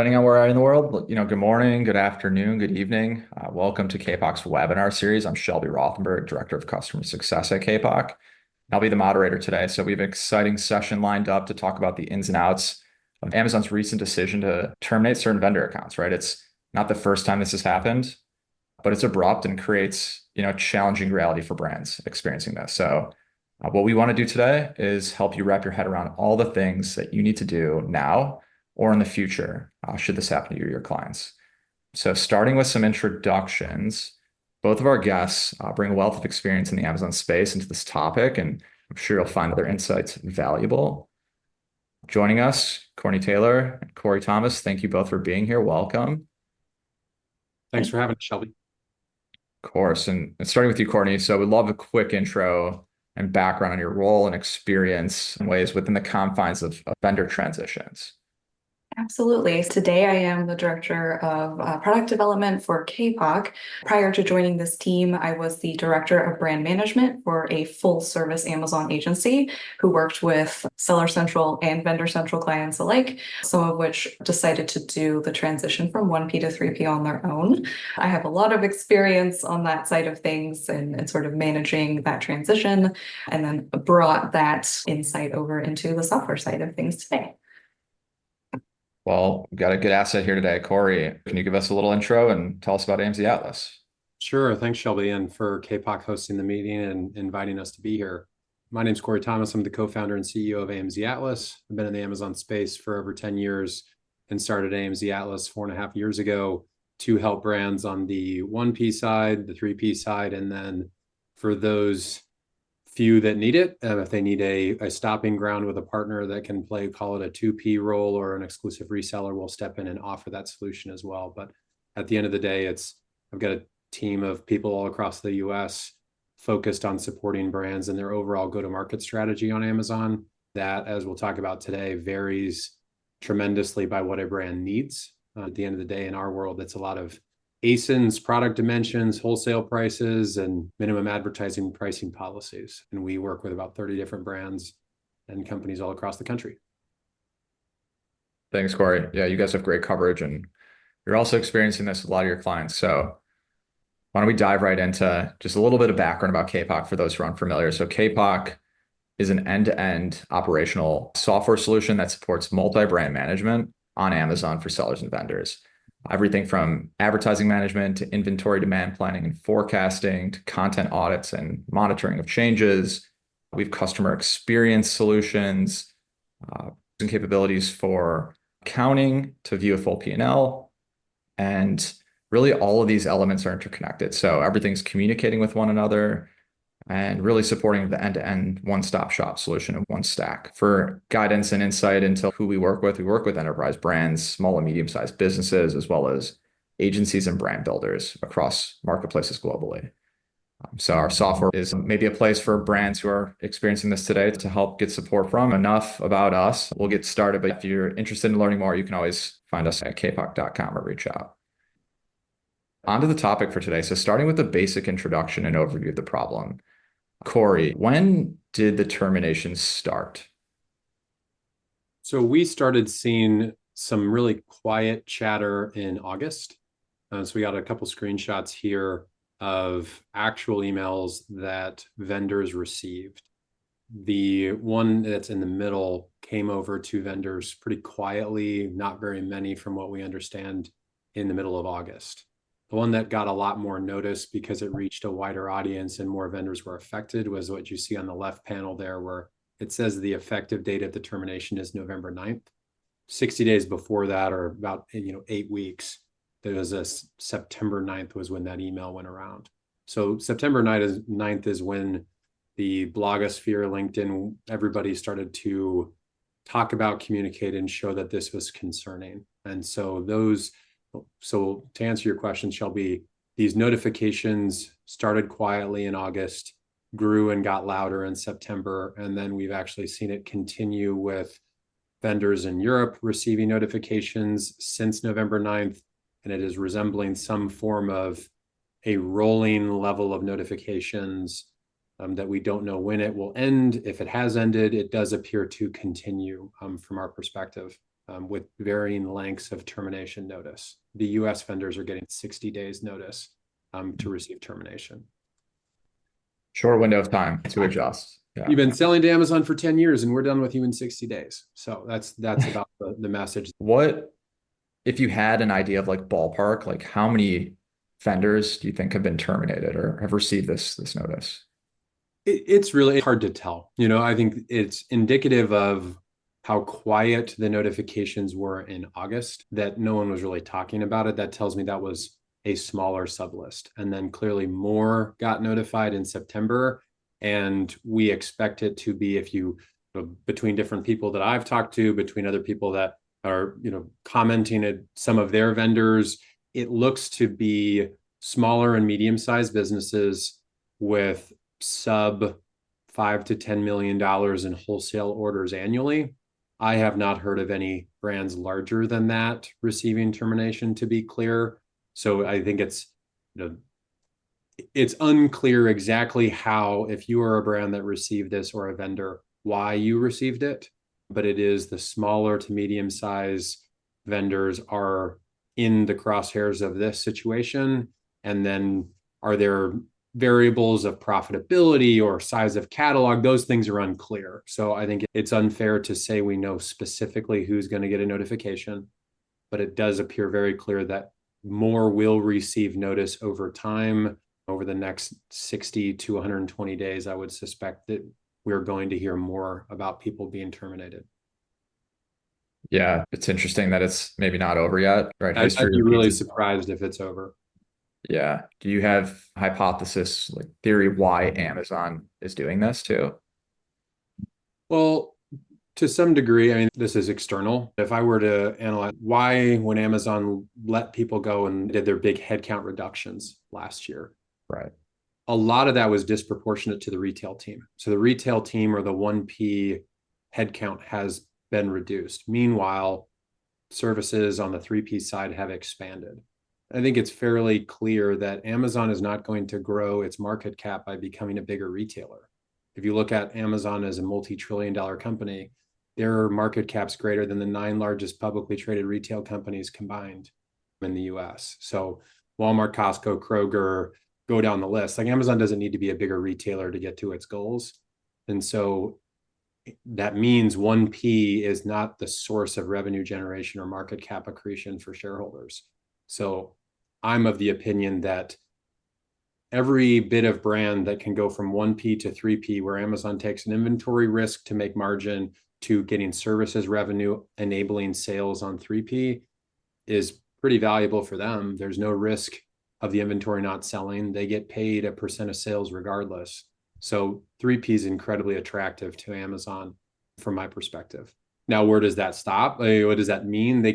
depending on where I am in the world. Good morning, good afternoon, good evening. Welcome to Kapoq's webinar series. I'm Shelby Rothenberg, Director of Customer Success at Kapoq. I'll be the moderator today. So we have an exciting session lined up to talk about the ins and outs of Amazon's recent decision to terminate certain vendor accounts, right? It's not the first time this has happened, but it's abrupt and creates, challenging reality for brands experiencing this. So what we want to do today is help you wrap your head around all the things that you need to do now or in the future, should this happen to you or your clients. So starting with some introductions, both of our guests bring a wealth of experience in the Amazon space into this topic, and I'm sure you'll find their insights valuable. Joining us, Courtney Taylor and Corey Thomas, thank you both for being here. Welcome. Thanks for having us, Shelby. Of course. And starting with you, Courtney. So we'd love a quick intro and background on your role and experience in ways within the confines of vendor transitions. Absolutely. Today, I am the Director of Product Development for Kapoq. Prior to joining this team, I was the Director of Brand Management for a full-service Amazon agency who worked with Seller Central and Vendor Central clients alike, some of which decided to do the transition from 1P to 3P on their own. I have a lot of experience on that side of things and sort of managing that transition, and then brought that insight over into the software side of things today. Well, we've got a good asset here today. Corey, can you give us a little intro and tell us about AMZ Atlas? Sure. Thanks, Shelby, and for Kapoq hosting the meeting and inviting us to be here. My name's Corey Thomas. I'm the co-founder and CEO of AMZ Atlas. I've been in the Amazon space for over 10 years and started AMZ Atlas 4.5 years ago to help brands on the 1P side, the 3P side, and then for those few that need it, if they need a stopping ground with a partner that can play, call it a 2P role or an exclusive reseller, we'll step in and offer that solution as well. But at the end of the day, I've got a team of people all across the US focused on supporting brands and their overall go-to-market strategy on Amazon. That, as we'll talk about today, varies tremendously by what a brand needs. At the end of the day, in our world, it's a lot of ASINs, product dimensions, wholesale prices, and minimum advertising pricing policies. And we work with about 30 different brands and companies all across the country. Thanks, Corey. Yeah, you guys have great coverage, and you're also experiencing this with a lot of your clients. So why don't we dive right into just a little bit of background about Kapoq for those who are unfamiliar. So Kapoq is an end-to-end operational software solution that supports multi-brand management on Amazon for sellers and vendors. Everything from advertising management to inventory demand planning and forecasting to content audits and monitoring of changes. We have customer experience solutions and capabilities for accounting to view a full P&L. And really all of these elements are interconnected. So everything's communicating with one another and really supporting the end-to-end one-stop shop solution in one stack. For guidance and insight into who we work with enterprise brands, small and medium-sized businesses, as well as agencies and brand builders across marketplaces globally. So our software is maybe a place for brands who are experiencing this today to help get support from. Enough about us. We'll get started, but if you're interested in learning more, you can always find us at kapoq.com or reach out. On to the topic for today. So starting with the basic introduction and overview of the problem. Corey, when did the terminations start? So we started seeing some really quiet chatter in August. So we got a couple screenshots here of actual emails that vendors received. The one that's in the middle came over to vendors pretty quietly, not very many from what we understand, in the middle of August. The one that got a lot more notice because it reached a wider audience and more vendors were affected was what you see on the left panel there, where it says the effective date of the termination is November 9th. 60 days before that, or about 8 weeks, there was a September 9th was when that email went around. So September 9th is when the blogosphere, LinkedIn, everybody started to talk about, communicate, and show that this was concerning. And so to answer your question, Shelby, these notifications started quietly in August, grew and got louder in September, and then we've actually seen it continue with vendors in Europe receiving notifications since November 9th, and it is resembling some form of a rolling level of notifications that we don't know when it will end. If it has ended, it does appear to continue from our perspective. with varying lengths of termination notice. The US vendors are getting 60 days notice to receive termination. Short window of time to adjust. Yeah. You've been selling to Amazon for 10 years and we're done with you in 60 days. So that's about the message. What, if you had an idea of like ballpark, like how many vendors do you think have been terminated or have received this notice? It's really hard to tell. I think it's indicative of how quiet the notifications were in August, that no one was really talking about it. That tells me that was a smaller sublist. And then clearly more got notified in September. And we expect it to be, if you, between different people that I've talked to, between other people that are, commenting at some of their vendors, it looks to be smaller and medium-sized businesses with sub $5 to $10 million in wholesale orders annually. I have not heard of any brands larger than that receiving termination, to be clear. So I think it's unclear exactly how, if you are a brand that received this or a vendor, why you received it. But it is the smaller to medium size vendors are in the crosshairs of this situation. And then are there variables of profitability or size of catalog? Those things are unclear. So I think it's unfair to say we know specifically who's going to get a notification, but it does appear very clear that more will receive notice over time. Over the next 60 to 120 days, I would suspect that we're going to hear more about people being terminated. Yeah, it's interesting that it's maybe not over yet, right? I'd be really surprised if it's over. Yeah. Do you have hypothesis, like theory, why Amazon is doing this too? Well, to some degree, I mean, this is external. If I were to analyze why, when Amazon let people go and did their big headcount reductions last year, right, a lot of that was disproportionate to the retail team. So the retail team, or the 1P headcount, has been reduced. Meanwhile, services on the 3P side have expanded. I think it's fairly clear that Amazon is not going to grow its market cap by becoming a bigger retailer. If you look at Amazon as a multi-trillion-dollar company, their market cap's greater than the 9 largest publicly traded retail companies combined in the US. So Walmart, Costco, Kroger, go down the list. Like, Amazon doesn't need to be a bigger retailer to get to its goals. And so that means 1P is not the source of revenue generation or market cap accretion for shareholders. So I'm of the opinion that every bit of brand that can go from 1P to 3P, where Amazon takes an inventory risk to make margin, to getting services revenue, enabling sales on 3P, is pretty valuable for them. There's no risk of the inventory not selling. They get paid a % of sales regardless. So 3P is incredibly attractive to Amazon from my perspective. Now, where does that stop? What does that mean?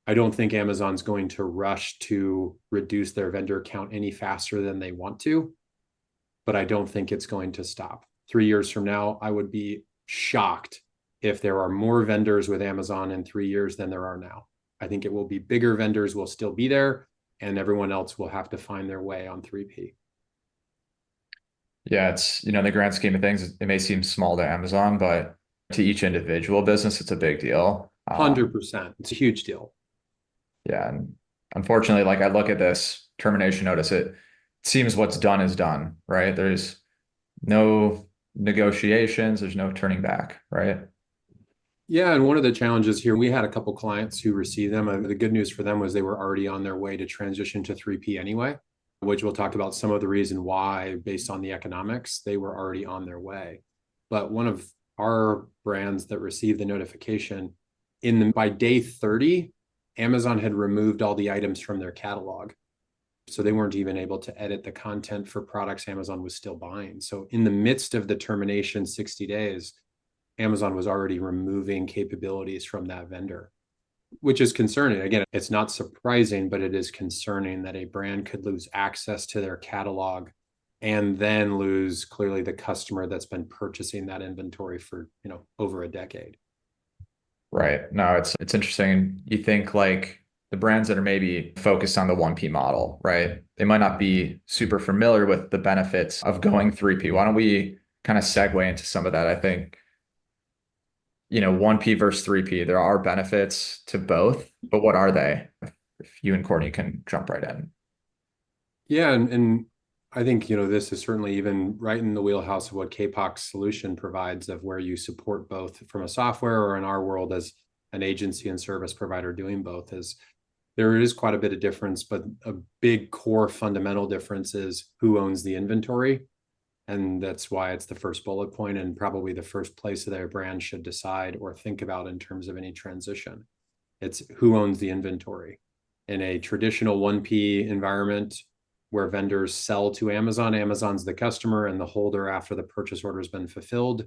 I don't think Amazon's going to rush to reduce their vendor count any faster than they want to, but I don't think it's going to stop. 3 years from now, I would be shocked if there are more vendors with Amazon in 3 years than there are now. I think it will be bigger vendors will still be there, and everyone else will have to find their way on 3P. Yeah, it's, in the grand scheme of things, it may seem small to Amazon, but to each individual business, it's a big deal. 100%. It's a huge deal. Yeah. And unfortunately, like, I look at this termination notice, it seems what's done is done, right? There's no negotiations, there's no turning back, right? Yeah, and one of the challenges here, we had a couple clients who received them. The good news for them was they were already on their way to transition to 3P anyway, which we'll talk about some of the reason why, based on the economics, they were already on their way. But one of our brands that received the notification, by day 30, Amazon had removed all the items from their catalog. So they weren't even able to edit the content for products Amazon was still buying. So in the midst of the termination 60 days, Amazon was already removing capabilities from that vendor, which is concerning. Again, it's not surprising, but it is concerning that a brand could lose access to their catalog and then lose clearly the customer that's been purchasing that inventory for, over a decade. Right. No, it's interesting. You think like the brands that are maybe focused on the 1P model, right? They might not be super familiar with the benefits of going 3P. Why don't we kind of segue into some of that? I think, 1P versus 3P, there are benefits to both, but what are they? If you and Courtney can jump right in. Yeah, and I think, this is certainly even right in the wheelhouse of what Kapoq's solution provides, of where you support both from a software, or in our world as an agency and service provider doing both. Is there is quite a bit of difference, but a big core fundamental difference is who owns the inventory. And that's why it's the first bullet point, and probably the first place that a brand should decide or think about in terms of any transition. It's who owns the inventory. In a traditional 1P environment, where vendors sell to Amazon, Amazon's the customer and the holder after the purchase order has been fulfilled.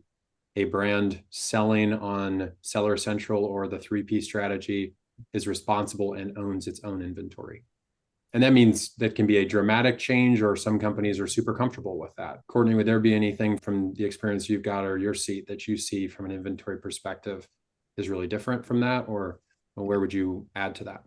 A brand selling on Seller Central or the 3P strategy is responsible and owns its own inventory. And that means that can be a dramatic change, or some companies are super comfortable with that. Courtney, would there be anything from the experience you've got or your seat that you see from an inventory perspective is really different from that, or where would you add to that?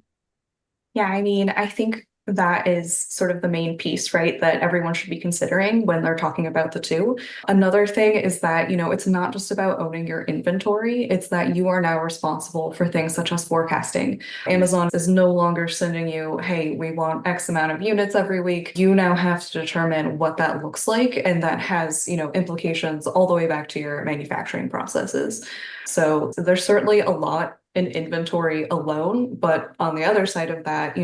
Yeah, I mean, I think that is sort of the main piece, right? That everyone should be considering when they're talking about the two. Another thing is that, it's not just about owning your inventory, it's that you are now responsible for things such as forecasting. Amazon is no longer sending you, hey, we want X amount of units every week. You now have to determine what that looks like, and that has, implications all the way back to your manufacturing processes. So there's certainly a lot in inventory alone, but on the other side of that,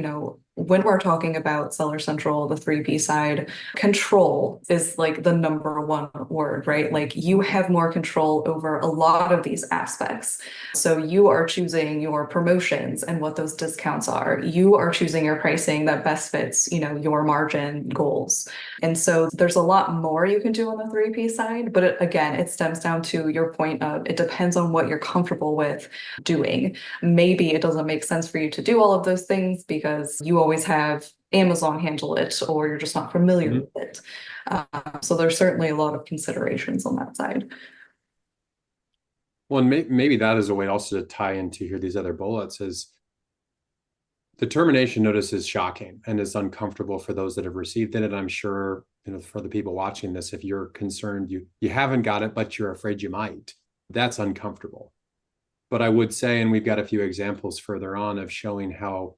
when we're talking about Seller Central, the 3P side, control is like the number one word, right? Like, you have more control over a lot of these aspects. So you are choosing your promotions and what those discounts are. You are choosing your pricing that best fits, your margin goals. And so there's a lot more you can do on the 3P side, but again, it stems down to your point of, it depends on what you're comfortable with doing. Maybe it doesn't make sense for you to do all of those things because you always have Amazon handle it, or you're just not familiar with it. So there's certainly a lot of considerations on that side. Well, and maybe that is a way also to tie into here these other bullets. Is the termination notice is shocking and is uncomfortable for those that have received it. And I'm sure, for the people watching this, if you're concerned you haven't got it, but you're afraid you might, that's uncomfortable. But I would say, and we've got a few examples further on of showing how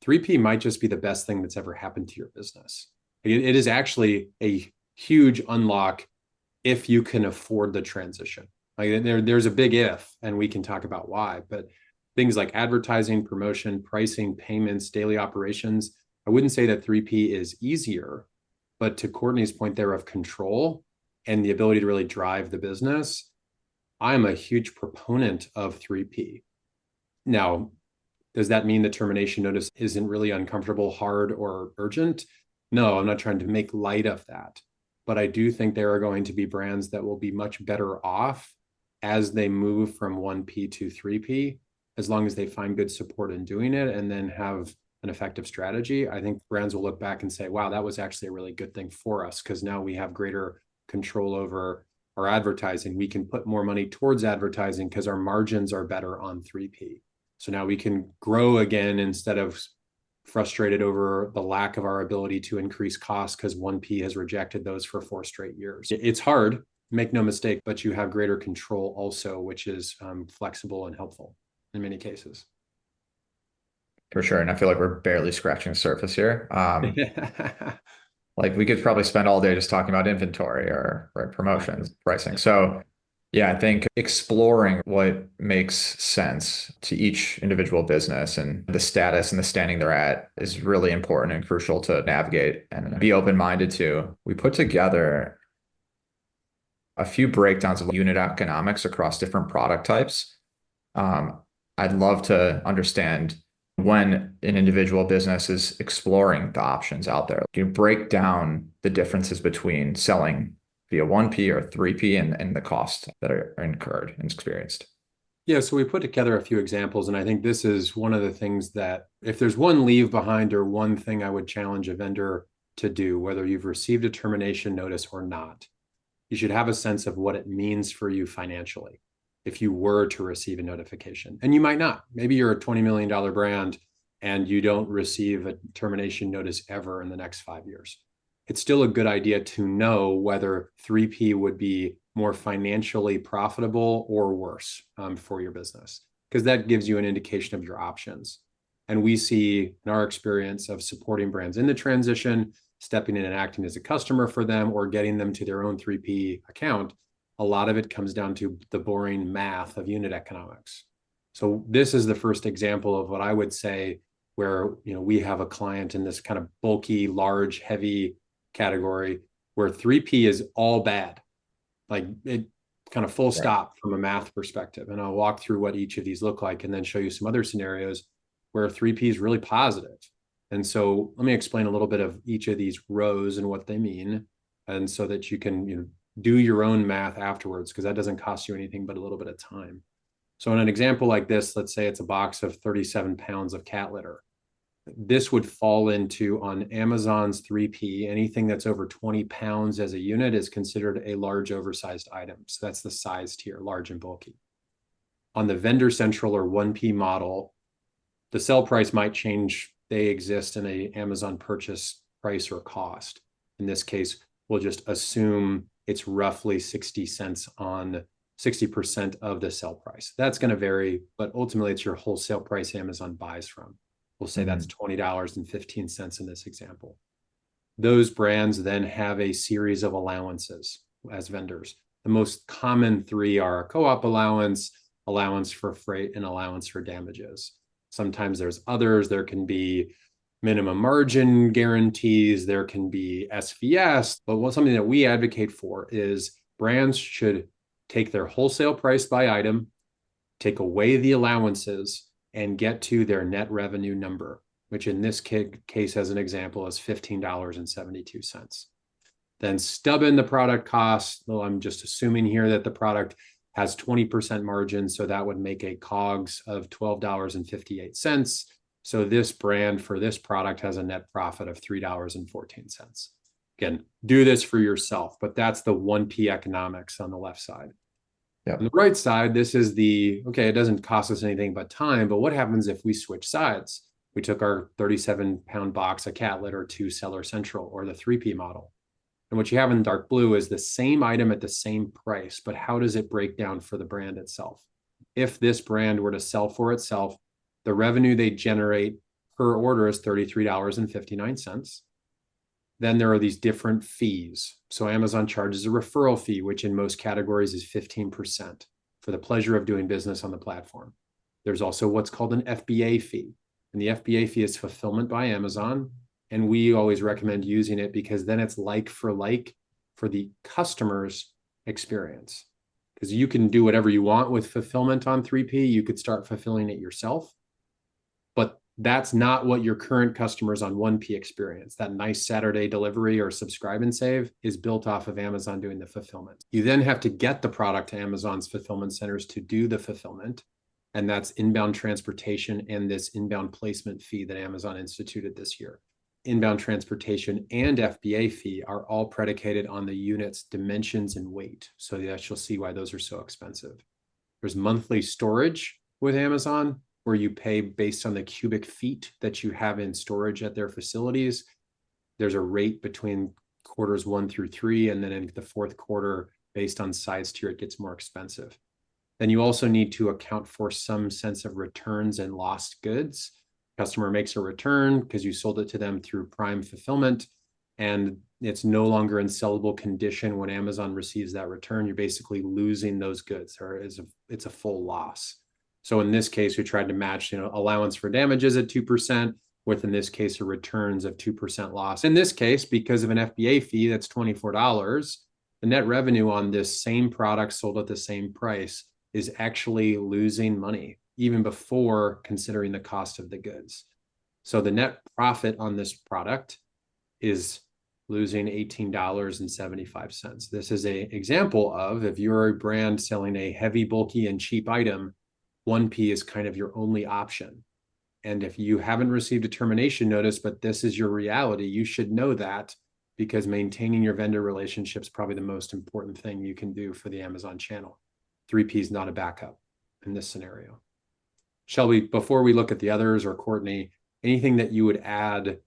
3P might just be the best thing that's ever happened to your business. It is actually a huge unlock if you can afford the transition. Like, there's a big if, and we can talk about why, but things like advertising, promotion, pricing, payments, daily operations, I wouldn't say that 3P is easier, but to Courtney's point there of control and the ability to really drive the business, I'm a huge proponent of 3P. Now, does that mean the termination notice isn't really uncomfortable, hard, or urgent? No, I'm not trying to make light of that. But I do think there are going to be brands that will be much better off as they move from 1P to 3P, as long as they find good support in doing it and then have an effective strategy. I think brands will look back and say, wow, that was actually a really good thing for us, because now we have greater control over our advertising. We can put more money towards advertising because our margins are better on 3P. So now we can grow again instead of frustrated over the lack of our ability to increase costs because 1P has rejected those for 4 straight years. It's hard, make no mistake, but you have greater control also, which is flexible and helpful in many cases. For sure. And I feel like we're barely scratching the surface here. Like, we could probably spend all day just talking about inventory or promotions, pricing. So yeah, I think exploring what makes sense to each individual business and the status and the standing they're at is really important and crucial to navigate and be open-minded to. We put together a few breakdowns of unit economics across different product types. I'd love to understand when an individual business is exploring the options out there. You break down the differences between selling via 1P or 3P and the costs that are incurred and experienced. Yeah, so we put together a few examples, and I think this is one of the things that, if there's one leave behind or one thing I would challenge a vendor to do, whether you've received a termination notice or not, you should have a sense of what it means for you financially if you were to receive a notification. And you might not. Maybe you're a $20 million brand and you don't receive a termination notice ever in the next 5 years. It's still a good idea to know whether 3P would be more financially profitable or worse for your business, because that gives you an indication of your options. And we see in our experience of supporting brands in the transition, stepping in and acting as a customer for them or getting them to their own 3P account, a lot of it comes down to the boring math of unit economics. So this is the first example of what I would say where, we have a client in this kind of bulky, large, heavy category where 3P is all bad. Like it kind of full stop from a math perspective. And I'll walk through what each of these look like and then show you some other scenarios where 3P is really positive. And so let me explain a little bit of each of these rows and what they mean. And so that you can do your own math afterwards, because that doesn't cost you anything but a little bit of time. So in an example like this, let's say it's a box of 37 pounds of cat litter. This would fall into, on Amazon's 3P, anything that's over 20 pounds as a unit is considered a large oversized item. So that's the size tier, large and bulky. On the Vendor Central or 1P model, the sell price might change. They exist in a Amazon purchase price or cost. In this case, we'll just assume it's roughly 60 cents on 60% of the sell price. That's going to vary, but ultimately it's your wholesale price Amazon buys from. We'll say that's $20.15 in this example. Those brands then have a series of allowances as vendors. The most common three are co-op allowance, allowance for freight, and allowance for damages. Sometimes there's others. There can be minimum margin guarantees. There can be SVS. But something that we advocate for is brands should take their wholesale price by item, take away the allowances, and get to their net revenue number, which in this case, as an example, is $15.72. Then stub in the product cost. Well, I'm just assuming here that the product has 20% margin, so that would make a COGS of $12.58. So this brand for this product has a net profit of $3.14. Again, do this for yourself, but that's the 1P economics on the left side. Yep. On the right side, this is okay, it doesn't cost us anything but time, but what happens if we switch sides? We took our 37-pound box of cat litter to Seller Central or the 3P model. And what you have in dark blue is the same item at the same price, but how does it break down for the brand itself? If this brand were to sell for itself, the revenue they generate per order is $33.59. Then there are these different fees. So Amazon charges a referral fee, which in most categories is 15% for the pleasure of doing business on the platform. There's also what's called an FBA fee. And the FBA fee is fulfillment by Amazon. And we always recommend using it because then it's like for the customer's experience. Because you can do whatever you want with fulfillment on 3P. You could start fulfilling it yourself. But that's not what your current customers on 1P experience. That nice Saturday delivery or subscribe and save is built off of Amazon doing the fulfillment. You then have to get the product to Amazon's fulfillment centers to do the fulfillment. And that's inbound transportation and this inbound placement fee that Amazon instituted this year. Inbound transportation and FBA fee are all predicated on the unit's dimensions and weight. So that you'll see why those are so expensive. There's monthly storage with Amazon, where you pay based on the cubic feet that you have in storage at their facilities. There's a rate between quarters 1 through 3, and then in the fourth quarter, based on size tier, it gets more expensive. Then you also need to account for some sense of returns and lost goods. Customer makes a return because you sold it to them through Prime fulfillment, and it's no longer in sellable condition when Amazon receives that return. You're basically losing those goods, or it's a full loss. So in this case, we tried to match, allowance for damages at 2% with, in this case, a returns of 2% loss. In this case, because of an FBA fee, that's $24, the net revenue on this same product sold at the same price is actually losing money, even before considering the cost of the goods. So the net profit on this product is losing $18.75. This is an example of, if you're a brand selling a heavy, bulky, and cheap item, 1P is kind of your only option. And if you haven't received a termination notice, but this is your reality, you should know that, because maintaining your vendor relationship is probably the most important thing you can do for the Amazon channel. 3P is not a backup in this scenario. Shelby, before we look at the others, or Courtney, anything that you would add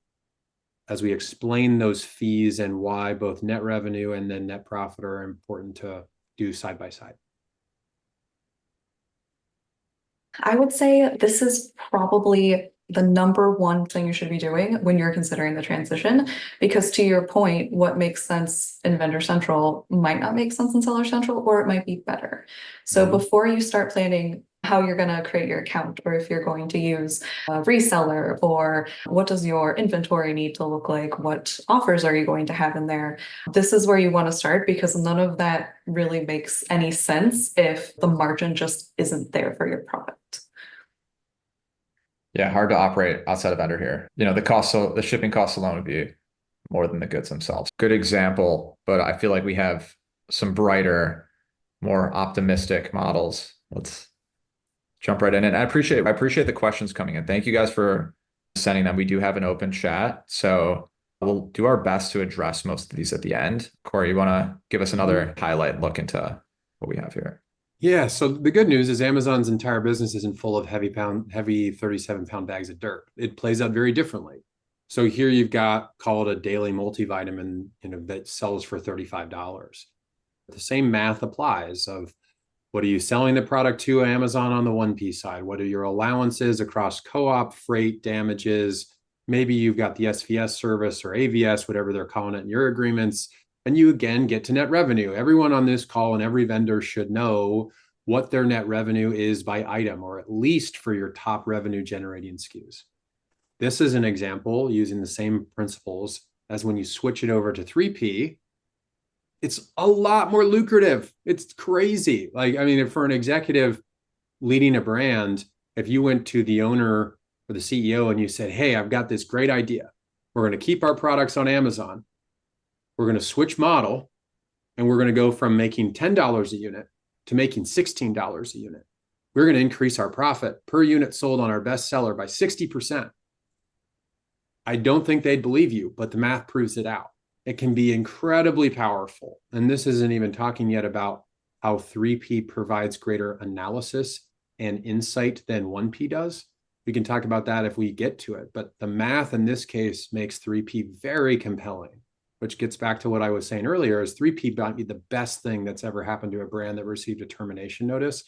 as we explain those fees and why both net revenue and then net profit are important to do side by side? I would say this is probably the number one thing you should be doing when you're considering the transition, because to your point, what makes sense in Vendor Central might not make sense in Seller Central, or it might be better. So before you start planning how you're going to create your account, or if you're going to use a reseller, or what does your inventory need to look like, what offers are you going to have in there, this is where you want to start, because none of that really makes any sense if the margin just isn't there for your product. Yeah, hard to operate outside of vendor here. The shipping costs alone would be more than the goods themselves. Good example, but I feel like we have some brighter, more optimistic models. Let's jump right in. And I appreciate the questions coming in. Thank you guys for sending them. We do have an open chat, so we'll do our best to address most of these at the end. Corey, you want to give us another highlight look into what we have here? Yeah, so the good news is Amazon's entire business isn't full of heavy 37-pound bags of dirt. It plays out very differently. So here you've got, call it a daily multivitamin, that sells for $35. The same math applies of what are you selling the product to Amazon on the 1P side? What are your allowances across co-op, freight, damages? Maybe you've got the SVS service or AVS, whatever they're calling it in your agreements. And you again get to net revenue. Everyone on this call and every vendor should know what their net revenue is by item, or at least for your top revenue generating SKUs. This is an example using the same principles as when you switch it over to 3P. It's a lot more lucrative. It's crazy. For an executive leading a brand, if you went to the owner or the CEO and you said, hey, I've got this great idea. We're going to keep our products on Amazon. We're going to switch model, and we're going to go from making $10 a unit to making $16 a unit. We're going to increase our profit per unit sold on our best seller by 60%. I don't think they'd believe you, but the math proves it out. It can be incredibly powerful. And this isn't even talking yet about how 3P provides greater analysis and insight than 1P does. We can talk about that if we get to it. But the math in this case makes 3P very compelling, which gets back to what I was saying earlier, is 3P might be the best thing that's ever happened to a brand that received a termination notice.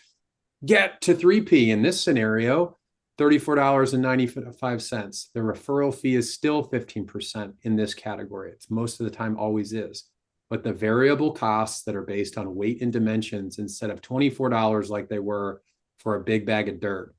Get to 3P in this scenario, $34.95. The referral fee is still 15% in this category. It's most of the time always is. But the variable costs that are based on weight and dimensions, instead of $24 like they were for a big bag of dirt,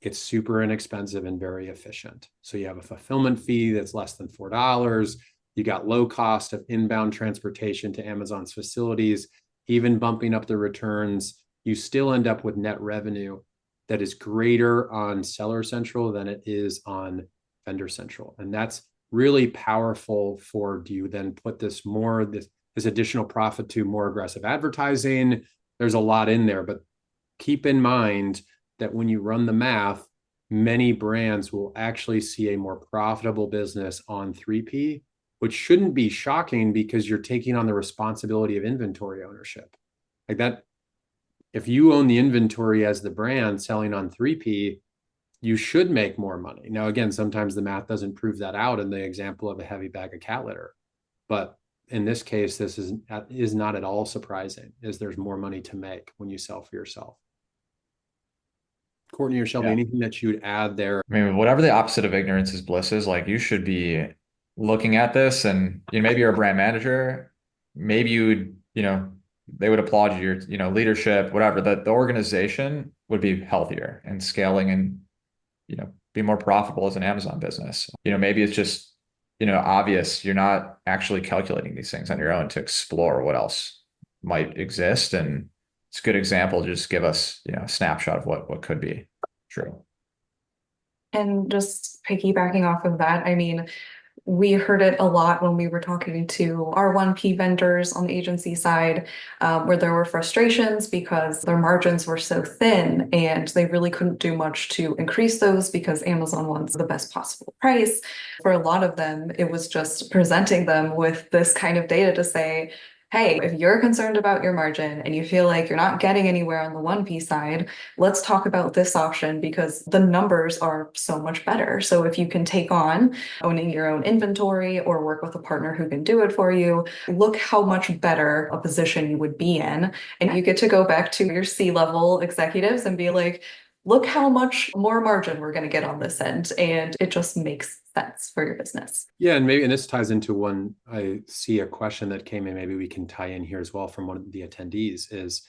it's super inexpensive and very efficient. So you have a fulfillment fee that's less than $4. You got low cost of inbound transportation to Amazon's facilities, even bumping up the returns. You still end up with net revenue that is greater on Seller Central than it is on Vendor Central. And that's really powerful for, do you then put this additional profit to more aggressive advertising? There's a lot in there, but keep in mind that when you run the math, many brands will actually see a more profitable business on 3P, which shouldn't be shocking because you're taking on the responsibility of inventory ownership. Like that, if you own the inventory as the brand selling on 3P, you should make more money. Now, again, sometimes the math doesn't prove that out in the example of a heavy bag of cat litter. But in this case, this is not at all surprising, as there's more money to make when you sell for yourself. Courtney or Shelby, anything that you would add there? I mean, whatever the opposite of ignorance is bliss is, like, you should be looking at this, and maybe you're a brand manager, maybe they would applaud your leadership, whatever, that the organization would be healthier and scaling and be more profitable as an Amazon business. Maybe it's just obvious you're not actually calculating these things on your own to explore what else might exist, and it's a good example to just give us a snapshot of what could be true. And just piggybacking off of that, I mean, we heard it a lot when we were talking to our 1P vendors on the agency side, where there were frustrations because their margins were so thin and they really couldn't do much to increase those because Amazon wants the best possible price. For a lot of them, it was just presenting them with this kind of data to say, hey, if you're concerned about your margin and you feel like you're not getting anywhere on the 1P side, let's talk about this option because the numbers are so much better. So if you can take on owning your own inventory or work with a partner who can do it for you, look how much better a position you would be in. And you get to go back to your C-level executives and be like, look how much more margin we're going to get on this end. And it just makes sense for your business. Yeah, and this ties into one, I see a question that came in, maybe we can tie in here as well from one of the attendees is,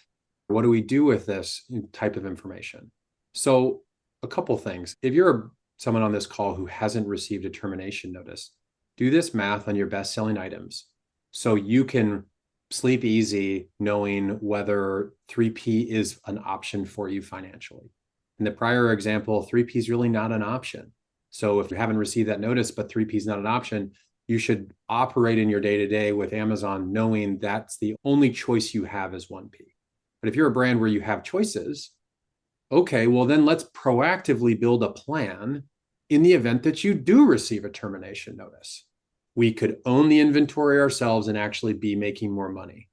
what do we do with this type of information? So a couple things. If you're someone on this call who hasn't received a termination notice, do this math on your best-selling items so you can sleep easy knowing whether 3P is an option for you financially. In the prior example, 3P is really not an option. So if you haven't received that notice, but 3P is not an option, you should operate in your day-to-day with Amazon knowing that's the only choice you have is 1P. But if you're a brand where you have choices, okay, well then let's proactively build a plan in the event that you do receive a termination notice. We could own the inventory ourselves and actually be making more money.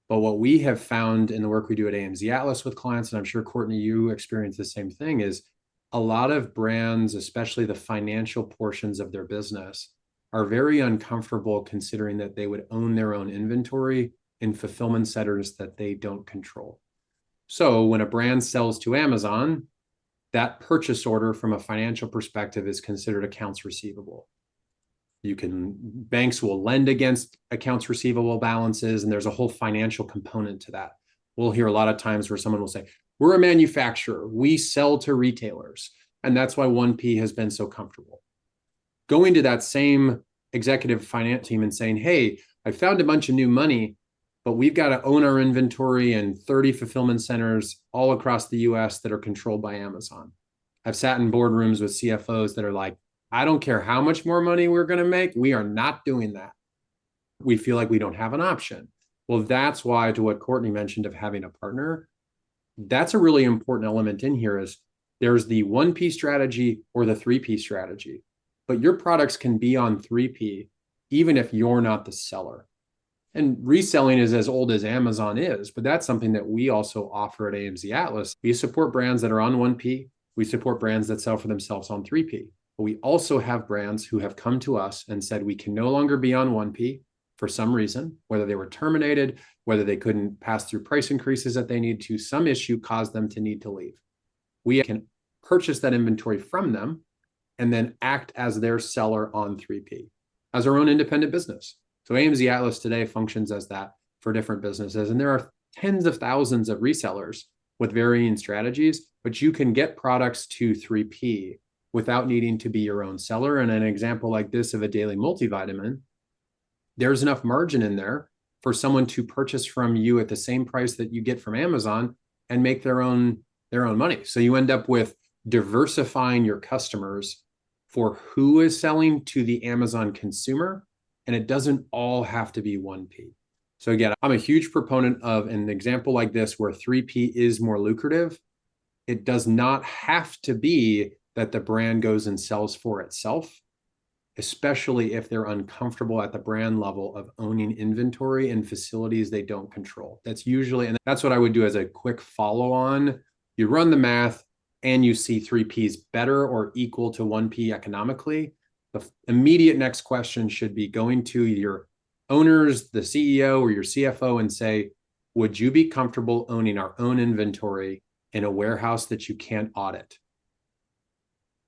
But what we have found in the work we do at AMZ Atlas with clients, and I'm sure, Courtney, you experience the same thing, is a lot of brands, especially the financial portions of their business, are very uncomfortable considering that they would own their own inventory in fulfillment centers that they don't control. So when a brand sells to Amazon, that purchase order from a financial perspective is considered accounts receivable. Banks will lend against accounts receivable balances, and there's a whole financial component to that. We'll hear a lot of times where someone will say, we're a manufacturer, we sell to retailers, and that's why 1P has been so comfortable. Going to that same executive finance team and saying, hey, I found a bunch of new money, but we've got to own our inventory in 30 fulfillment centers all across the US that are controlled by Amazon. I've sat in boardrooms with CFOs that are like, I don't care how much more money we're going to make, we are not doing that. We feel like we don't have an option. Well, that's why, to what Courtney mentioned of having a partner, that's a really important element in here is there's the 1P strategy or the 3P strategy, but your products can be on 3P even if you're not the seller. And reselling is as old as Amazon is, but that's something that we also offer at AMZ Atlas. We support brands that are on 1P. We support brands that sell for themselves on 3P. But we also have brands who have come to us and said we can no longer be on 1P for some reason, whether they were terminated, whether they couldn't pass through price increases that they need to, some issue caused them to need to leave. We can purchase that inventory from them and then act as their seller on 3P as our own independent business. So AMZ Atlas today functions as that for different businesses. And there are tens of thousands of resellers with varying strategies, but you can get products to 3P without needing to be your own seller. And an example like this of a daily multivitamin, there's enough margin in there for someone to purchase from you at the same price that you get from Amazon and make their own money. So you end up with diversifying your customers for who is selling to the Amazon consumer, and it doesn't all have to be 1P. So again, I'm a huge proponent of an example like this where 3P is more lucrative. It does not have to be that the brand goes and sells for itself, especially if they're uncomfortable at the brand level of owning inventory in facilities they don't control. That's usually, and that's what I would do as a quick follow on. You run the math and you see 3P is better or equal to 1P economically. The immediate next question should be going to your owners, the CEO or your CFO, and say, would you be comfortable owning our own inventory in a warehouse that you can't audit?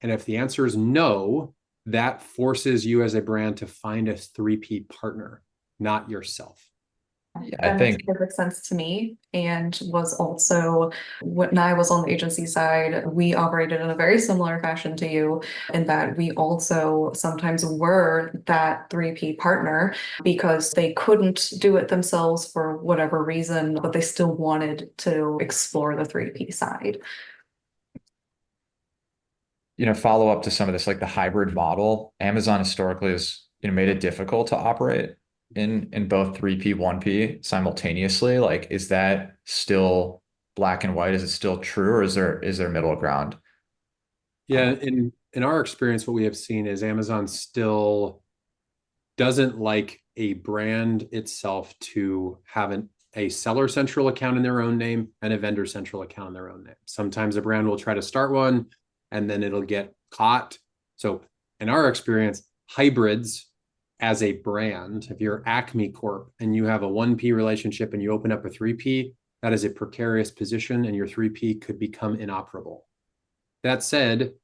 And if the answer is no, that forces you as a brand to find a 3P partner, not yourself. Yeah, That makes perfect sense to me, and was also when I was on the agency side, we operated in a very similar fashion to you in that we also sometimes were that 3P partner because they couldn't do it themselves for whatever reason, but they still wanted to explore the 3P side. Follow up to some of this, like the hybrid model, Amazon historically has, made it difficult to operate in both 3P, 1P simultaneously. Like, is that still black and white? Is it still true, or is there middle ground? Yeah, in our experience, what we have seen is Amazon still doesn't like a brand itself to have a seller central account in their own name and a vendor central account in their own name. Sometimes a brand will try to start one and then it'll get caught. So in our experience, hybrids as a brand, if you're Acme Corp and you have a 1P relationship and you open up a 3P, that is a precarious position and your 3P could become inoperable. That said,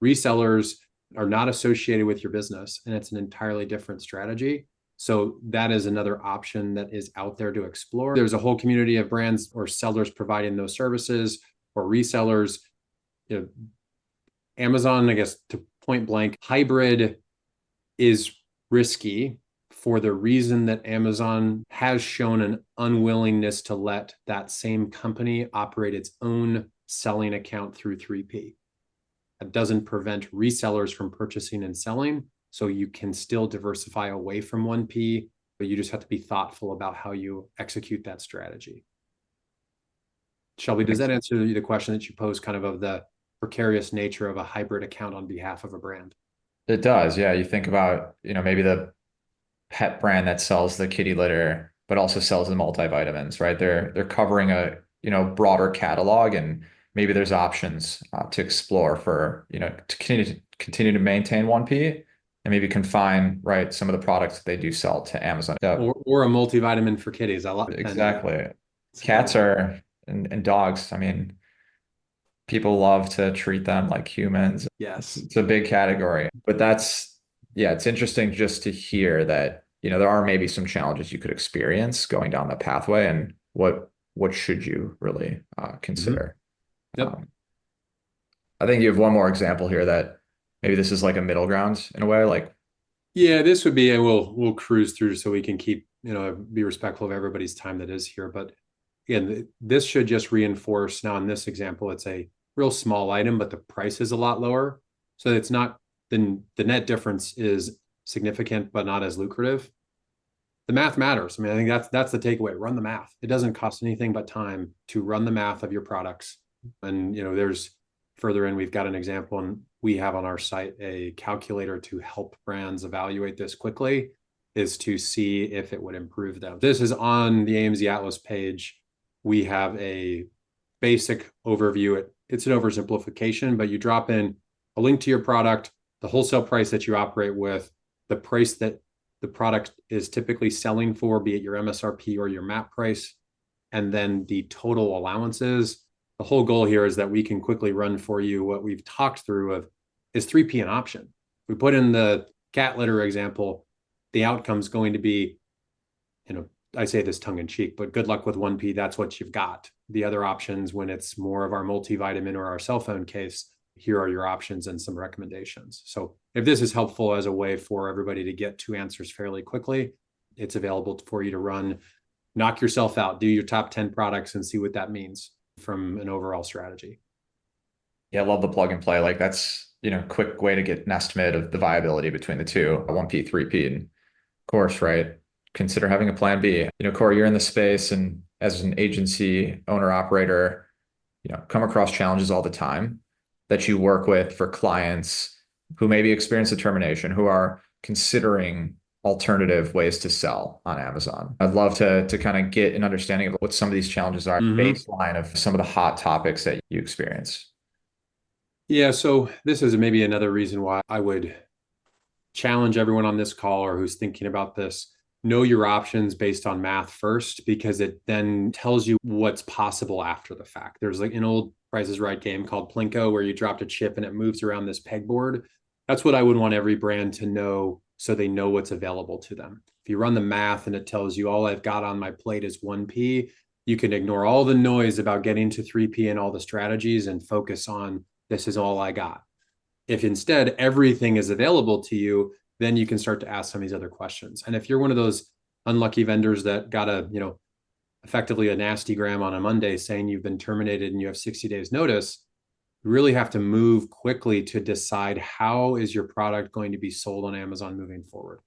resellers are not associated with your business and it's an entirely different strategy. So that is another option that is out there to explore. There's a whole community of brands or sellers providing those services or resellers. You know, Amazon, I guess, to point blank, hybrid is risky for the reason that Amazon has shown an unwillingness to let that same company operate its own selling account through 3P. That doesn't prevent resellers from purchasing and selling. So you can still diversify away from 1P, but you just have to be thoughtful about how you execute that strategy. Shelby, does that answer the question that you posed kind of the precarious nature of a hybrid account on behalf of a brand? It does. Yeah. You think about, maybe the pet brand that sells the kitty litter, but also sells the multivitamins, right? They're covering a, broader catalog, and maybe there's options to explore for, to continue to maintain 1P and maybe confine, right, some of the products that they do sell to Amazon. Or a multivitamin for kitties. I love it. Exactly. Cats are and dogs. I mean, people love to treat them like humans. Yes. It's a big category, but it's interesting just to hear that, there are maybe some challenges you could experience going down the pathway, and what should you really consider? Yep. I think you have one more example here that maybe this is like a middle ground in a way, like. Yeah, this would be, and we'll cruise through so we can keep, be respectful of everybody's time that is here. But again, this should just reinforce. Now in this example, it's a real small item, but the price is a lot lower. So it's not, then the net difference is significant, but not as lucrative. The math matters. I mean, I think that's the takeaway. Run the math. It doesn't cost anything but time to run the math of your products. And, there's further in, we've got an example, and we have on our site a calculator to help brands evaluate this quickly, is to see if it would improve them. This is on the AMZ Atlas page. We have a basic overview. It's an oversimplification, but you drop in a link to your product, the wholesale price that you operate with, the price that the product is typically selling for, be it your MSRP or your MAP price, and then the total allowances. The whole goal here is that we can quickly run for you what we've talked through of, is 3P an option? We put in the cat litter example, the outcome's going to be, I say this tongue in cheek, but good luck with 1P, that's what you've got. The other options, when it's more of our multivitamin or our cell phone case, here are your options and some recommendations. So if this is helpful as a way for everybody to get to answers fairly quickly, it's available for you to run, knock yourself out, do your top 10 products and see what that means from an overall strategy. Yeah, I love the plug and play. Like that's, quick way to get an estimate of the viability between the two, 1P, 3P. And of course, right, consider having a plan B. Corey, you're in the space, and as an agency owner operator, come across challenges all the time that you work with for clients who maybe experience a termination, who are considering alternative ways to sell on Amazon. I'd love to kind of get an understanding of what some of these challenges are, baseline of some of the hot topics that you experience. Yeah, so this is maybe another reason why I would challenge everyone on this call or who's thinking about this. Know your options based on math first, because it then tells you what's possible after the fact. There's like an old Price is Right game called Plinko, where you dropped a chip and it moves around this pegboard. That's what I would want every brand to know, so they know what's available to them. If you run the math and it tells you all I've got on my plate is 1P, you can ignore all the noise about getting to 3P and all the strategies and focus on this is all I got. If instead everything is available to you, then you can start to ask some of these other questions. And if you're one of those unlucky vendors that got effectively a nasty gram on a Monday saying you've been terminated and you have 60 days notice, you really have to move quickly to decide how is your product going to be sold on Amazon moving forward.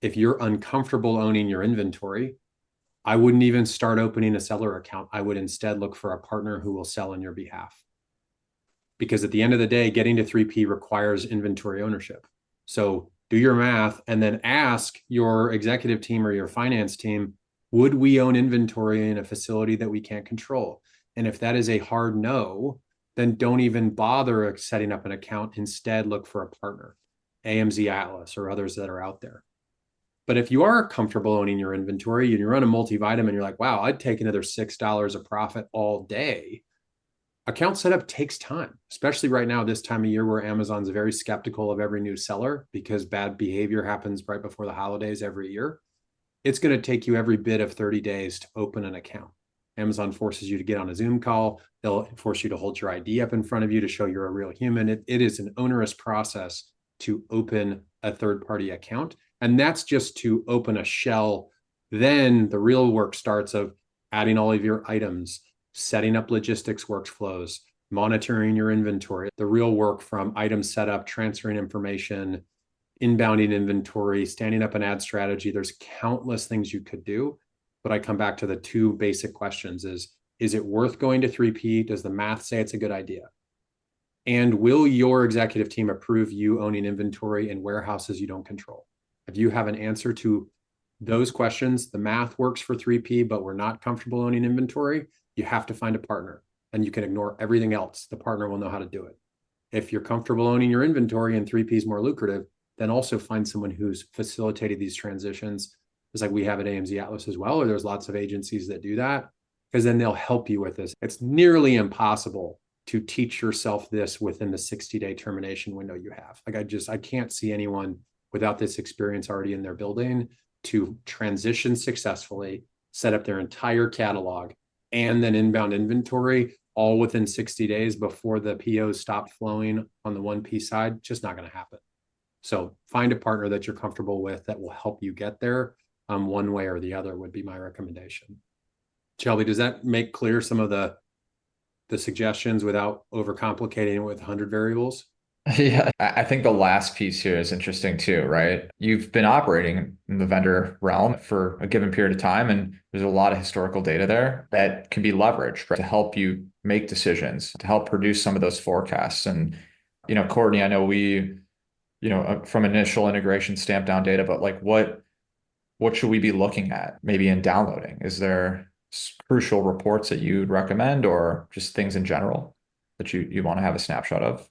If you're uncomfortable owning your inventory, I wouldn't even start opening a seller account. I would instead look for a partner who will sell on your behalf. Because at the end of the day, getting to 3P requires inventory ownership. So do your math, and then ask your executive team or your finance team, would we own inventory in a facility that we can't control? And if that is a hard no, then don't even bother setting up an account. Instead, look for a partner, AMZ Atlas or others that are out there. But if you are comfortable owning your inventory and you run a multivitamin, you're like, wow, I'd take another $6 of profit all day. Account setup takes time, especially right now, this time of year where Amazon's very skeptical of every new seller because bad behavior happens right before the holidays every year. It's going to take you every bit of 30 days to open an account. Amazon forces you to get on a Zoom call. They'll force you to hold your ID up in front of you to show you're a real human. It is an onerous process to open a third-party account. And that's just to open a shell. Then the real work starts of adding all of your items, setting up logistics workflows, monitoring your inventory, the real work from item setup, transferring information, inbounding inventory, standing up an ad strategy. There's countless things you could do. But I come back to the two basic questions is it worth going to 3P? Does the math say it's a good idea? And will your executive team approve you owning inventory in warehouses you don't control? If you have an answer to those questions, the math works for 3P, but we're not comfortable owning inventory, you have to find a partner and you can ignore everything else. The partner will know how to do it. If you're comfortable owning your inventory and 3P is more lucrative, then also find someone who's facilitated these transitions. It's like we have at AMZ Atlas as well, or there's lots of agencies that do that, because then they'll help you with this. It's nearly impossible to teach yourself this within the 60-day termination window you have. Like I can't see anyone without this experience already in their building to transition successfully, set up their entire catalog, and then inbound inventory all within 60 days before the POs stop flowing on the 1P side. Just not going to happen. So find a partner that you're comfortable with that will help you get there. One way or the other would be my recommendation. Shelby, does that make clear some of the suggestions without overcomplicating it with 100 variables? Yeah, I think the last piece here is interesting too, right? You've been operating in the vendor realm for a given period of time, and there's a lot of historical data there that can be leveraged, right, to help you make decisions, to help produce some of those forecasts. And, Courtney, I know we, from initial integration stamp down data, but like what should we be looking at maybe in downloading? Is there crucial reports that you'd recommend or just things in general that you want to have a snapshot of?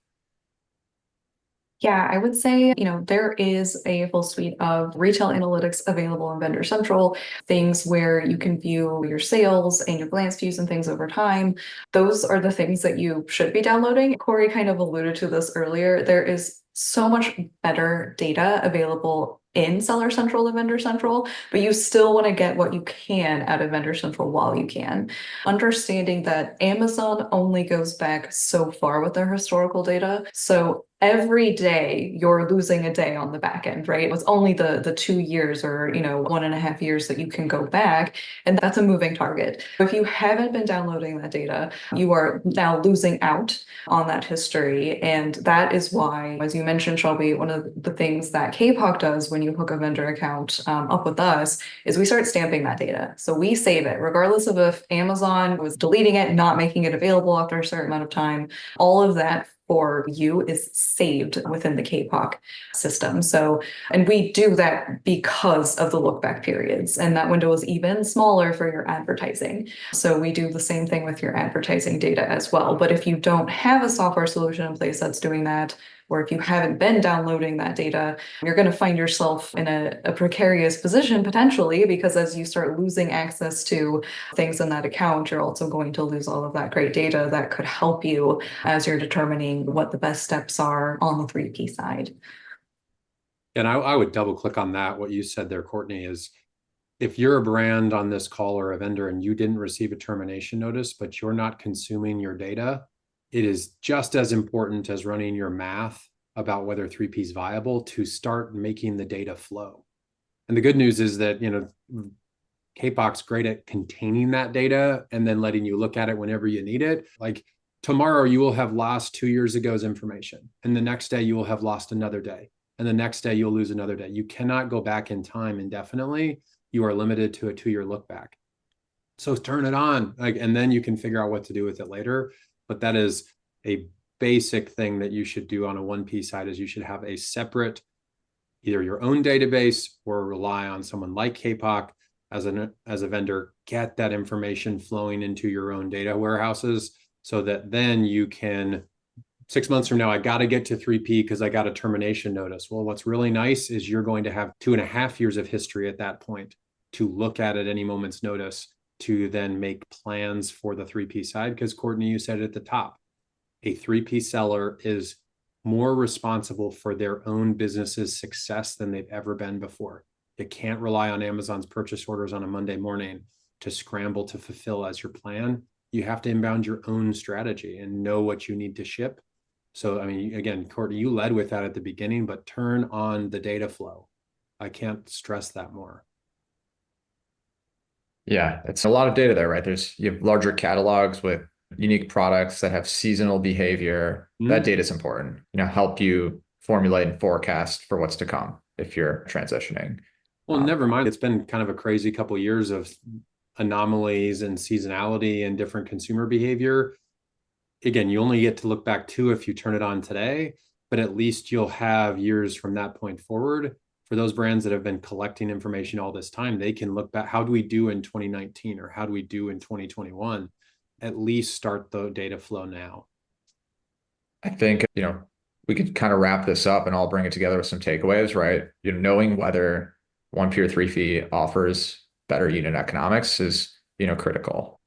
Yeah, I would say, there is a full suite of retail analytics available in Vendor Central, things where you can view your sales and your glance views and things over time. Those are the things that you should be downloading. Corey kind of alluded to this earlier. There is so much better data available in Seller Central and Vendor Central, but you still want to get what you can out of Vendor Central while you can. Understanding that Amazon only goes back so far with their historical data. So every day you're losing a day on the back end, right? It's only the 2 years or 1.5 years that you can go back, and that's a moving target. If you haven't been downloading that data, you are now losing out on that history. And that is why, as you mentioned, Shelby, one of the things that Kapoq does when you hook a vendor account up with us is we start stamping that data. So we save it, regardless of if Amazon was deleting it, not making it available after a certain amount of time. All of that for you is saved within the Kapoq system. So, and we do that because of the look back periods, and that window is even smaller for your advertising. So we do the same thing with your advertising data as well. But if you don't have a software solution in place that's doing that, or if you haven't been downloading that data, you're going to find yourself in a precarious position potentially, because as you start losing access to things in that account, you're also going to lose all of that great data that could help you as you're determining what the best steps are on the 3P side. And I would double click on that. What you said there, Courtney, is if you're a brand on this call or a vendor and you didn't receive a termination notice, but you're not consuming your data, it is just as important as running your math about whether 3P is viable to start making the data flow. And the good news is that, Kapoq's great at containing that data and then letting you look at it whenever you need it. Like tomorrow, you will have lost 2 years ago's information. And the next day, you will have lost another day. And the next day, you'll lose another day. You cannot go back in time indefinitely. You are limited to a 2-year look back. So turn it on, and then you can figure out what to do with it later. But that is a basic thing that you should do on a 1P side, is you should have a separate either your own database or rely on someone like Kapoq as a vendor, get that information flowing into your own data warehouses so that then you can, 6 months from now, I got to get to 3P because I got a termination notice. Well, what's really nice is you're going to have 2.5 years of history at that point to look at any moment's notice to then make plans for the 3P side. Because Courtney, you said it at the top, a 3P seller is more responsible for their own business's success than they've ever been before. You can't rely on Amazon's purchase orders on a Monday morning to scramble to fulfill as your plan. You have to inbound your own strategy and know what you need to ship. So, I mean, again, Courtney, you led with that at the beginning, but turn on the data flow. I can't stress that more. Yeah, it's a lot of data there, right? You have larger catalogs with unique products that have seasonal behavior. That data is important, help you formulate and forecast for what's to come if you're transitioning. Well, never mind. It's been kind of a crazy couple of years of anomalies and seasonality and different consumer behavior. Again, you only get to look back to if you turn it on today, but at least you'll have years from that point forward. For those brands that have been collecting information all this time, they can look back. How do we do in 2019 or how do we do in 2021? At least start the data flow now. I think, we could kind of wrap this up and I'll bring it together with some takeaways, right? Knowing whether 1P or 3P offers better unit economics is, critical,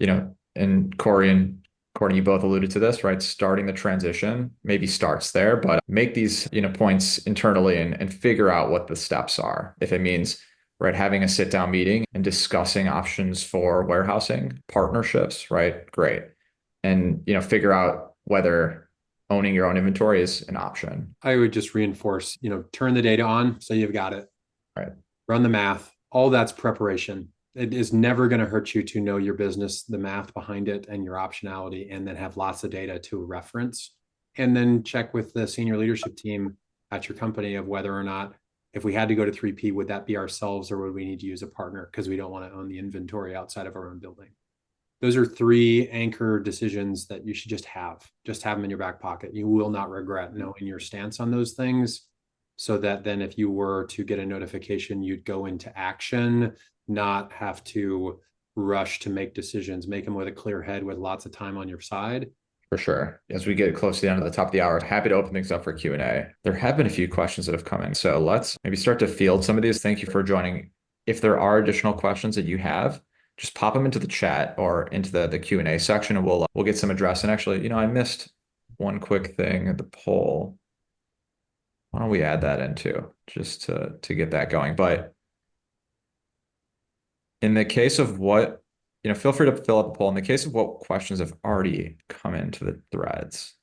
and Corey and Courtney, you both alluded to this, right? Starting the transition maybe starts there, but make these, points internally and figure out what the steps are. If it means, right, having a sit down meeting and discussing options for warehousing partnerships, right? Great. And, figure out whether owning your own inventory is an option. I would just reinforce, turn the data on so you've got it. Right. Run the math. All that's preparation. It is never going to hurt you to know your business, the math behind it, and your optionality, and then have lots of data to reference. And then check with the senior leadership team at your company of whether or not, if we had to go to 3P, would that be ourselves or would we need to use a partner because we don't want to own the inventory outside of our own building? Those are 3 anchor decisions that you should just have them in your back pocket. You will not regret knowing your stance on those things, so that then if you were to get a notification, you'd go into action, not have to rush to make decisions, make them with a clear head with lots of time on your side. For sure. As we get close to the end of the top of the hour, happy to open things up for Q&A. There have been a few questions that have come in, so let's maybe start to field some of these. Thank you for joining. If there are additional questions that you have, just pop them into the chat or into the Q&A section and we'll get some addressed. And actually, I missed one quick thing at the poll. Why don't we add that into just to get that going? But in the case of what, feel free to fill out the poll. In the case of what questions have already come into the threads,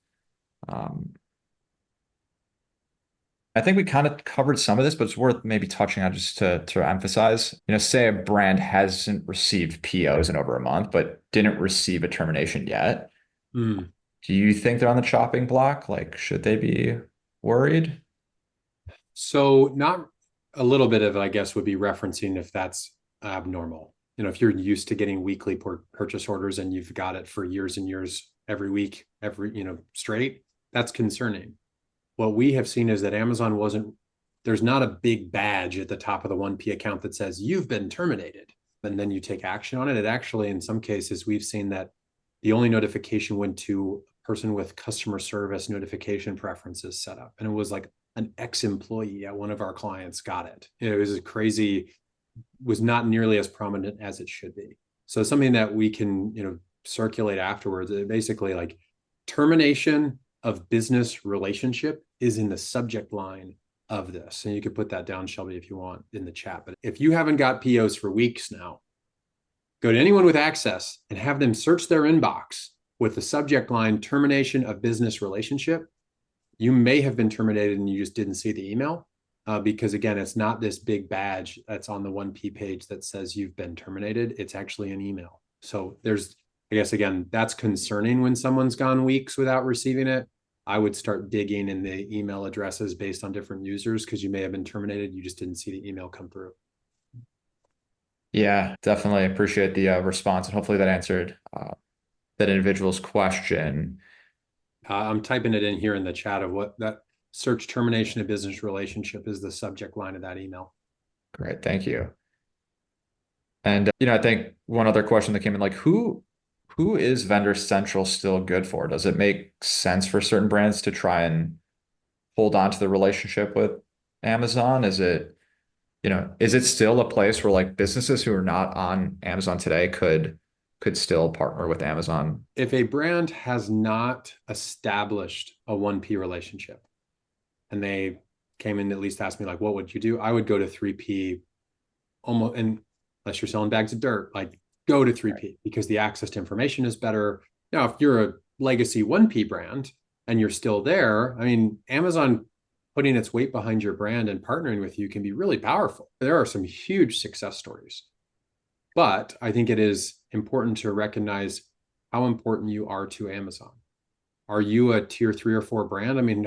I think we kind of covered some of this, but it's worth maybe touching on just to emphasize, say a brand hasn't received POs in over a month, but didn't receive a termination yet. Do you think they're on the chopping block? Like, should they be worried? So not a little bit of it, I guess, would be referencing if that's abnormal. If you're used to getting weekly purchase orders and you've got it for years and years, every week, straight, that's concerning. What we have seen is that Amazon there's not a big badge at the top of the 1P account that says you've been terminated, and then you take action on it. It actually, in some cases, we've seen that the only notification went to a person with customer service notification preferences set up. And it was like an ex-employee at one of our clients got it. It was was not nearly as prominent as it should be. So something that we can, circulate afterwards, basically like termination of business relationship is in the subject line of this. And you could put that down, Shelby, if you want in the chat. But if you haven't got POs for weeks now, go to anyone with access and have them search their inbox with the subject line termination of business relationship. You may have been terminated and you just didn't see the email because, again, it's not this big badge that's on the 1P page that says you've been terminated. It's actually an email. So I guess, again, that's concerning when someone's gone weeks without receiving it. I would start digging in the email addresses based on different users because you may have been terminated. You just didn't see the email come through. Yeah, definitely appreciate the response. And hopefully that answered that individual's question. I'm typing it in here in the chat of what that. search termination of business relationship is the subject line of that email. Great, thank you. And I think one other question that came in, like who is Vendor Central still good for? Does it make sense for certain brands to try and hold on to the relationship with Amazon? Is it still a place where like businesses who are not on Amazon today could still partner with Amazon? If a brand has not established a 1P relationship and they came in, at least asked me like, what would you do? I would go to 3P almost, and unless you're selling bags of dirt, like go to 3P because the access to information is better. Now, if you're a legacy 1P brand and you're still there, I mean, Amazon putting its weight behind your brand and partnering with you can be really powerful. There are some huge success stories. But I think it is important to recognize how important you are to Amazon. Are you a tier 3 or 4 brand? I mean,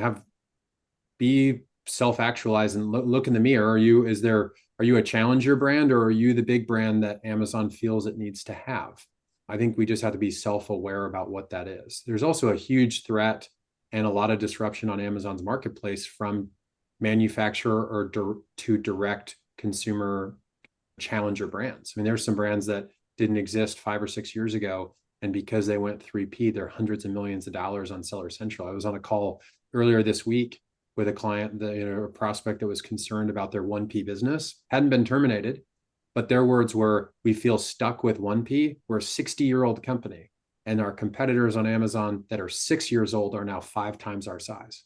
be self-actualized and look in the mirror. Are you a challenger brand, or are you the big brand that Amazon feels it needs to have? I think we just have to be self-aware about what that is. There's also a huge threat and a lot of disruption on Amazon's marketplace from manufacturer or to direct consumer challenger brands. I mean, there's some brands that didn't exist 5 or 6 years ago, and because they went 3P, they're hundreds of millions of dollars on Seller Central. I was on a call earlier this week with a client, a prospect that was concerned about their 1P business, hadn't been terminated, but their words were, we feel stuck with 1P. We're a 60-year-old company, and our competitors on Amazon that are 6 years old are now 5 times our size.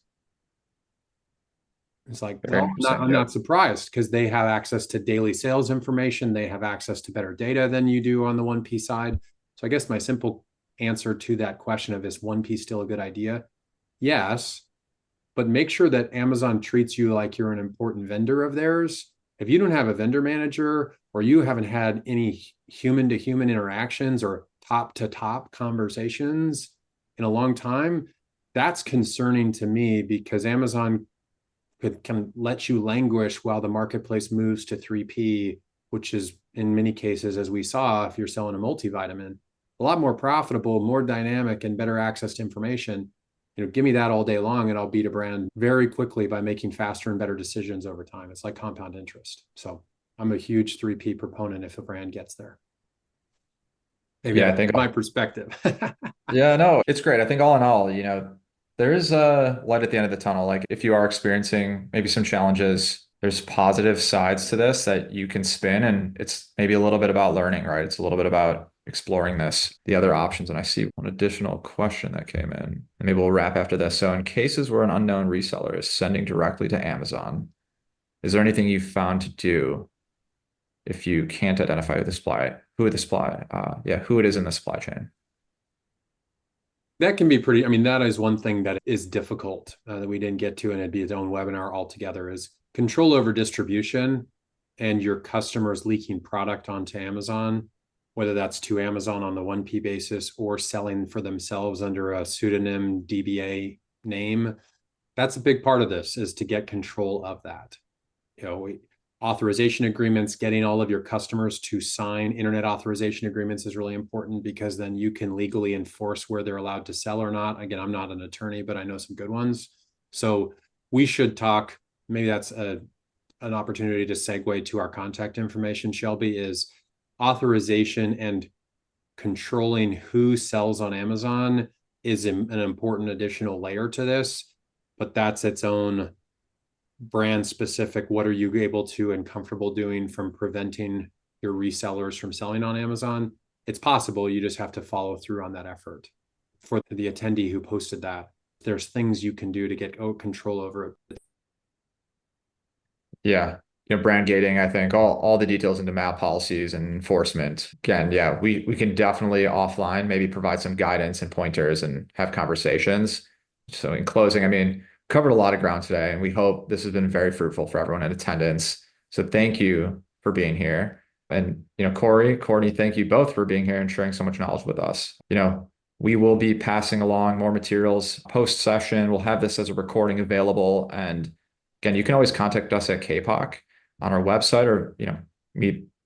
It's like, well, I'm not surprised because they have access to daily sales information. They have access to better data than you do on the 1P side. So I guess my simple answer to that question of, is 1P still a good idea? Yes, but make sure that Amazon treats you like you're an important vendor of theirs. If you don't have a vendor manager, or you haven't had any human-to-human interactions or top-to-top conversations in a long time, that's concerning to me, because Amazon can let you languish while the marketplace moves to 3P, which is in many cases, as we saw, if you're selling a multivitamin, a lot more profitable, more dynamic, and better access to information. Give me that all day long and I'll beat a brand very quickly by making faster and better decisions over time. It's like compound interest. So I'm a huge 3P proponent if a brand gets there. Maybe I think my perspective. Yeah, no, it's great. I think all in all, there is a light at the end of the tunnel. Like if you are experiencing maybe some challenges, there's positive sides to this that you can spin, and it's maybe a little bit about learning, right? It's a little bit about exploring the other options. And I see one additional question that came in, and maybe we'll wrap after this. So in cases where an unknown reseller is sending directly to Amazon, is there anything you've found to do if you can't identify who it is in the supply chain? That can be pretty, that is one thing that is difficult that we didn't get to, and it'd be its own webinar altogether, is control over distribution and your customers leaking product onto Amazon, whether that's to Amazon on the 1P basis or selling for themselves under a pseudonym DBA name. That's a big part of this, is to get control of that. Authorization agreements, getting all of your customers to sign internet authorization agreements is really important, because then you can legally enforce where they're allowed to sell or not. Again, I'm not an attorney, but I know some good ones. So we should talk, maybe that's an opportunity to segue to our contact information, Shelby, is authorization and controlling who sells on Amazon is an important additional layer to this, but that's its own brand specific. What are you able to and comfortable doing from preventing your resellers from selling on Amazon? It's possible. You just have to follow through on that effort. For the attendee who posted that, there's things you can do to get control over it. Yeah. Brand gating, I think all the details into MAP policies and enforcement. Again, yeah, we can definitely offline maybe provide some guidance and pointers and have conversations. So in closing, covered a lot of ground today, and we hope this has been very fruitful for everyone in attendance. So thank you for being here. And, Corey, Courtney, thank you both for being here and sharing so much knowledge with us. We will be passing along more materials post session. We'll have this as a recording available. And again, you can always contact us at Kapoq on our website, or,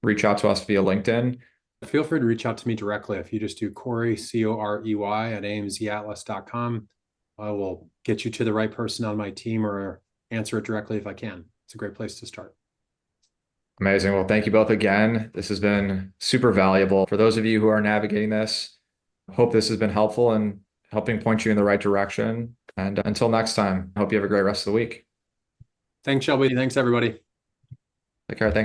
reach out to us via LinkedIn. Feel free to reach out to me directly. If you just do Corey, Corey, at amzatlas.com. I will get you to the right person on my team or answer it directly if I can. It's a great place to start. Amazing. Well, thank you both again. This has been super valuable. For those of you who are navigating this, hope this has been helpful in helping point you in the right direction. And until next time, I hope you have a great rest of the week. Thanks, Shelby. Thanks, everybody. Take care. Thanks.